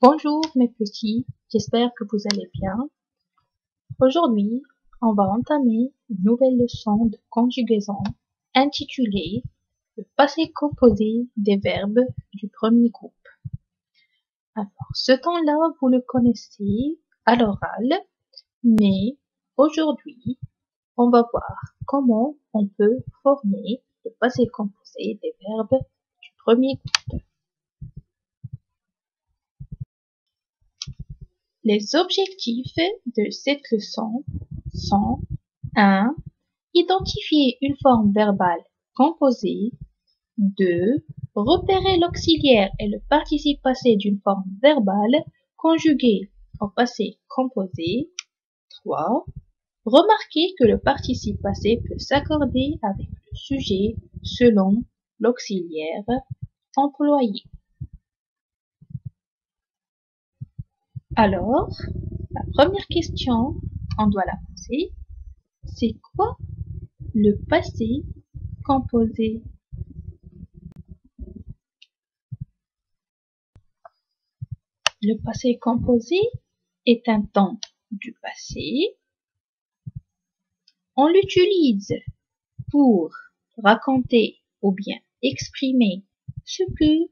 Bonjour mes petits, j'espère que vous allez bien. Aujourd'hui, on va entamer une nouvelle leçon de conjugaison intitulée le passé composé des verbes du premier groupe. Alors, ce temps-là, vous le connaissez à l'oral, mais aujourd'hui, on va voir comment on peut former le passé composé des verbes du premier groupe. Les objectifs de cette leçon sont 1. Identifier une forme verbale composée. 2. Repérer l'auxiliaire et le participe passé d'une forme verbale conjuguée au passé composé. 3. Remarquer que le participe passé peut s'accorder avec le sujet selon l'auxiliaire employé. Alors, la première question, on doit la poser. C'est quoi le passé composé? Le passé composé est un temps du passé. On l'utilise pour raconter ou bien exprimer ce que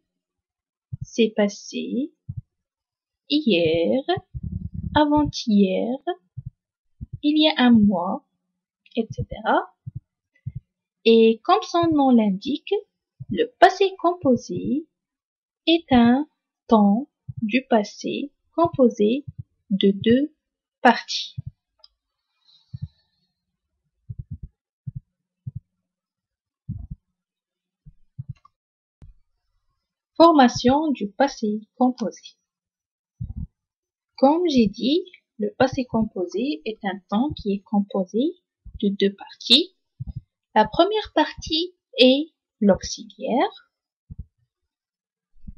s'est passé hier, avant-hier, il y a un mois, etc. Et comme son nom l'indique, le passé composé est un temps du passé composé de deux parties. Formation du passé composé. Comme j'ai dit, le passé composé est un temps qui est composé de deux parties. La première partie est l'auxiliaire,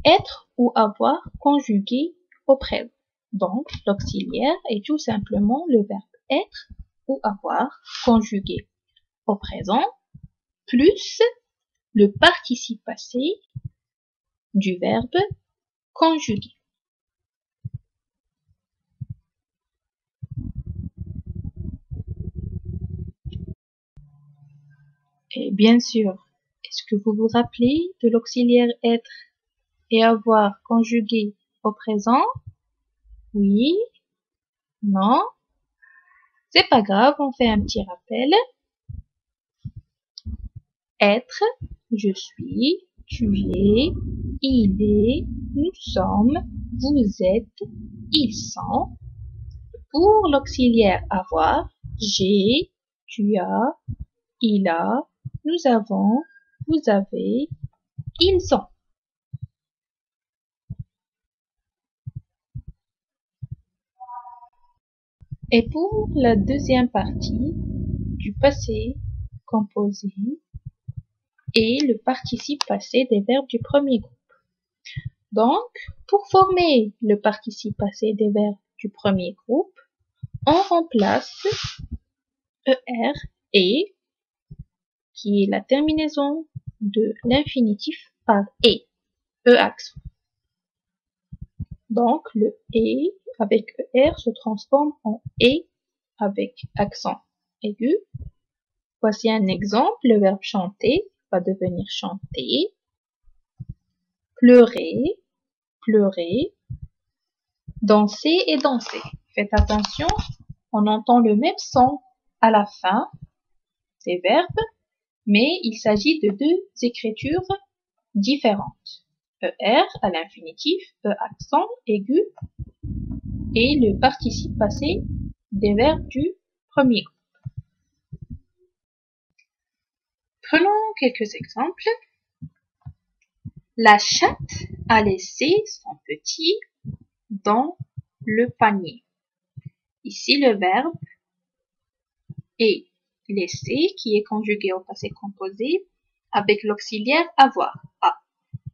être ou avoir conjugué au présent. Donc, l'auxiliaire est tout simplement le verbe être ou avoir conjugué au présent, plus le participe passé du verbe conjugué. Et bien sûr, est-ce que vous vous rappelez de l'auxiliaire être et avoir conjugué au présent? Oui? Non? C'est pas grave, on fait un petit rappel. Être, je suis, tu es, il est, nous sommes, vous êtes, ils sont. Pour l'auxiliaire avoir, j'ai, tu as, il a, nous avons, vous avez, ils ont. Et pour la deuxième partie du passé composé et le participe passé des verbes du premier groupe. Donc, pour former le participe passé des verbes du premier groupe, on remplace ER et, qui est la terminaison de l'infinitif, par E accent. Donc, le et avec ER se transforme en et avec accent aigu. Voici un exemple, le verbe chanter va devenir chanter, pleurer, pleurer, danser et danser. Faites attention, on entend le même son à la fin des verbes, mais il s'agit de deux écritures différentes. ER à l'infinitif, E accent aigu, et le participe passé des verbes du premier groupe. Prenons quelques exemples. La chatte a laissé son petit dans le panier. Ici, le verbe est laisser qui est conjugué au passé composé avec l'auxiliaire avoir,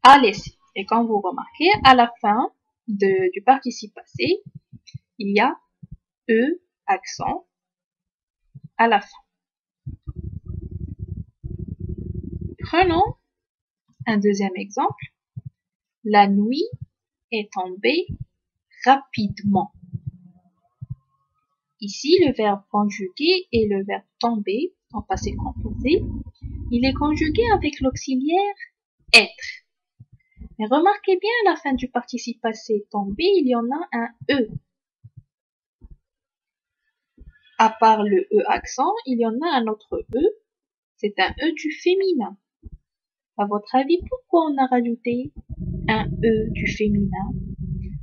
a laissé. Et quand vous remarquez, à la fin du participe passé, il y a E accent à la fin. Prenons un deuxième exemple. La nuit est tombée rapidement. Ici, le verbe conjugué et le verbe tomber en passé composé. Il est conjugué avec l'auxiliaire être. Mais remarquez bien à la fin du participe passé tomber, il y en a un E. À part le E accent, il y en a un autre E. C'est un E du féminin. À votre avis, pourquoi on a rajouté un E du féminin?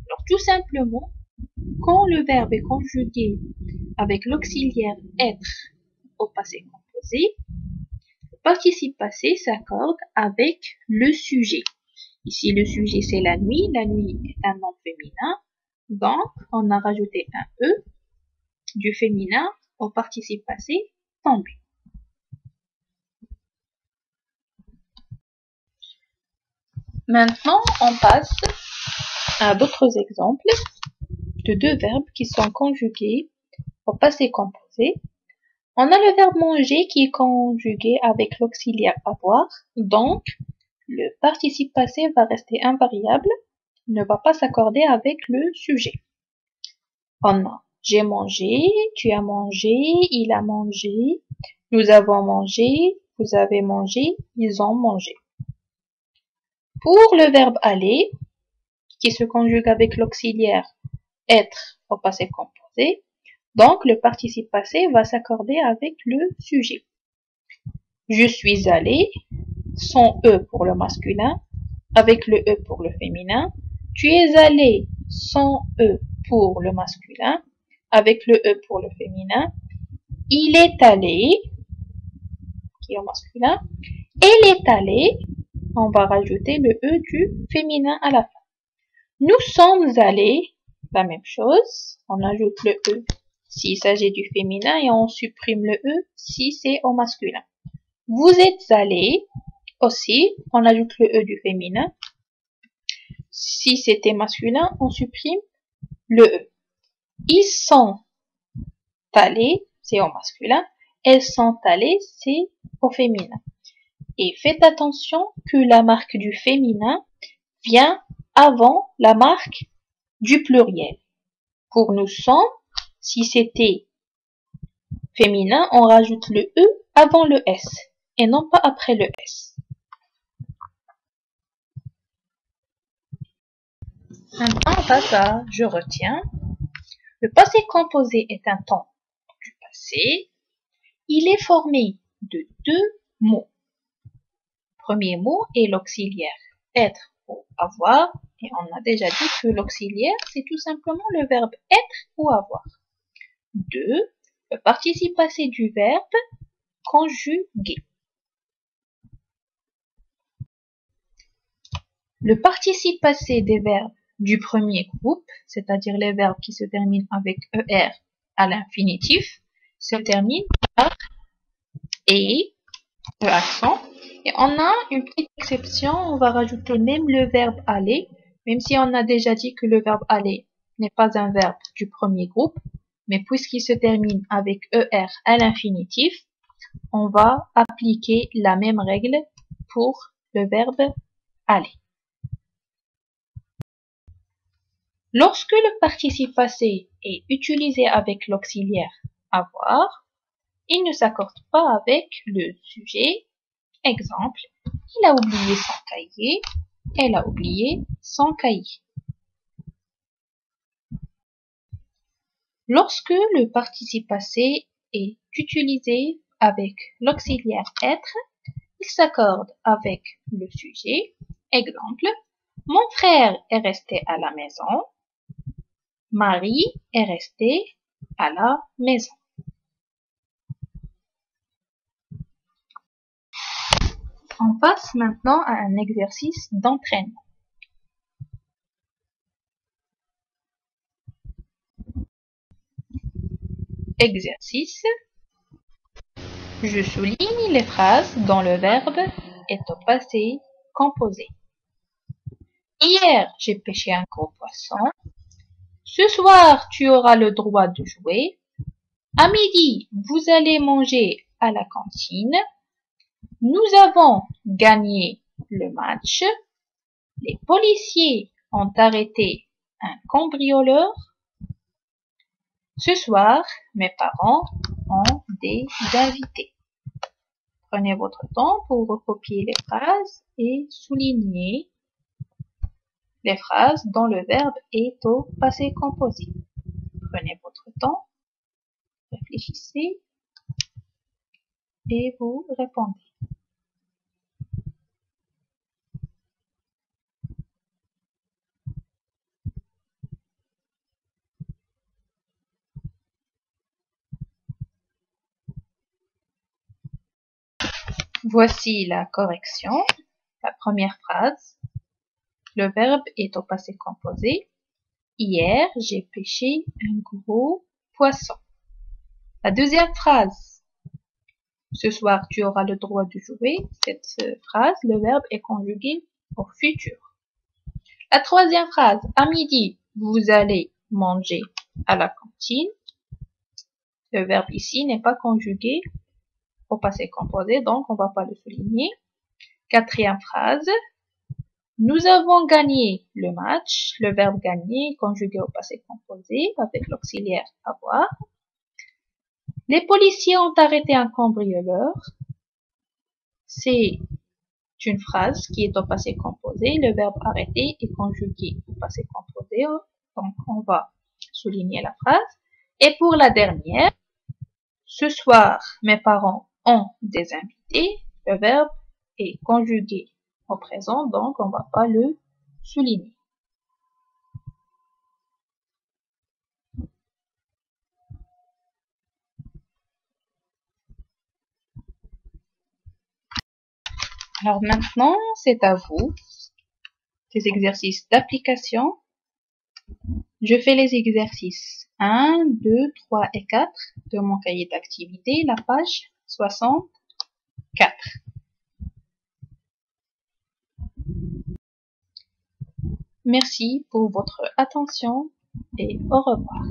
Alors tout simplement, quand le verbe est conjugué avec l'auxiliaire être au passé composé, le participe passé s'accorde avec le sujet. Ici, le sujet, c'est la nuit. La nuit est un nom féminin. Donc, on a rajouté un E du féminin au participe passé tombé. Maintenant, on passe à d'autres exemples de deux verbes qui sont conjugués au passé composé. On a le verbe manger qui est conjugué avec l'auxiliaire avoir. Donc, le participe passé va rester invariable, ne va pas s'accorder avec le sujet. On a j'ai mangé, tu as mangé, il a mangé, nous avons mangé, vous avez mangé, ils ont mangé. Pour le verbe aller, qui se conjugue avec l'auxiliaire être au passé composé, donc le participe passé va s'accorder avec le sujet. Je suis allé, sans E pour le masculin, avec le E pour le féminin. Tu es allé, sans E pour le masculin, avec le E pour le féminin. Il est allé, qui est au masculin. Elle est allée, on va rajouter le E du féminin à la fin. Nous sommes allés, la même chose, on ajoute le E s'il s'agit du féminin et on supprime le E si c'est au masculin. Vous êtes allés, aussi, on ajoute le E du féminin. Si c'était masculin, on supprime le E. Ils sont allés, c'est au masculin. Elles sont allées, c'est au féminin. Et faites attention que la marque du féminin vient avant la marque du pluriel. Pour nous sommes, si c'était féminin, on rajoute le E avant le S et non pas après le S. Maintenant, on passe à je retiens. Le passé composé est un temps du passé. Il est formé de deux mots. Le premier mot est l'auxiliaire être ou avoir. Et on a déjà dit que l'auxiliaire, c'est tout simplement le verbe être ou avoir. 2. Le participe passé du verbe conjugué. Le participe passé des verbes du premier groupe, c'est-à-dire les verbes qui se terminent avec ER à l'infinitif, se termine par et, E accent. Et on a une petite exception, on va rajouter même le verbe aller, même si on a déjà dit que le verbe aller n'est pas un verbe du premier groupe, mais puisqu'il se termine avec ER à l'infinitif, on va appliquer la même règle pour le verbe aller. Lorsque le participe passé est utilisé avec l'auxiliaire avoir, il ne s'accorde pas avec le sujet. Exemple, il a oublié son cahier, elle a oublié son cahier. Lorsque le participe passé est utilisé avec l'auxiliaire être, il s'accorde avec le sujet. Exemple, mon frère est resté à la maison, Marie est restée à la maison. On passe maintenant à un exercice d'entraînement. Exercice. Je souligne les phrases dont le verbe est au passé composé. Hier, j'ai pêché un gros poisson. Ce soir, tu auras le droit de jouer. À midi, vous allez manger à la cantine. Nous avons gagné le match. Les policiers ont arrêté un cambrioleur. Ce soir, mes parents ont des invités. Prenez votre temps pour recopier les phrases et souligner les phrases dont le verbe est au passé composé. Prenez votre temps, réfléchissez et vous répondez. Voici la correction. La première phrase. Le verbe est au passé composé. Hier, j'ai pêché un gros poisson. La deuxième phrase. Ce soir, tu auras le droit de jouer. Cette phrase, le verbe est conjugué au futur. La troisième phrase. À midi, vous allez manger à la cantine. Le verbe ici n'est pas conjugué au passé composé, donc on va pas le souligner. Quatrième phrase. Nous avons gagné le match. Le verbe gagner conjugué au passé composé avec l'auxiliaire avoir. Les policiers ont arrêté un cambrioleur. C'est une phrase qui est au passé composé. Le verbe arrêter est conjugué au passé composé. Donc on va souligner la phrase. Et pour la dernière, ce soir, mes parents ont des invités. Le verbe est conjugué au présent, donc on ne va pas le souligner. Alors maintenant, c'est à vous. Des exercices d'application. Je fais les exercices 1, 2, 3 et 4 de mon cahier d'activité, la page 64. Merci pour votre attention et au revoir.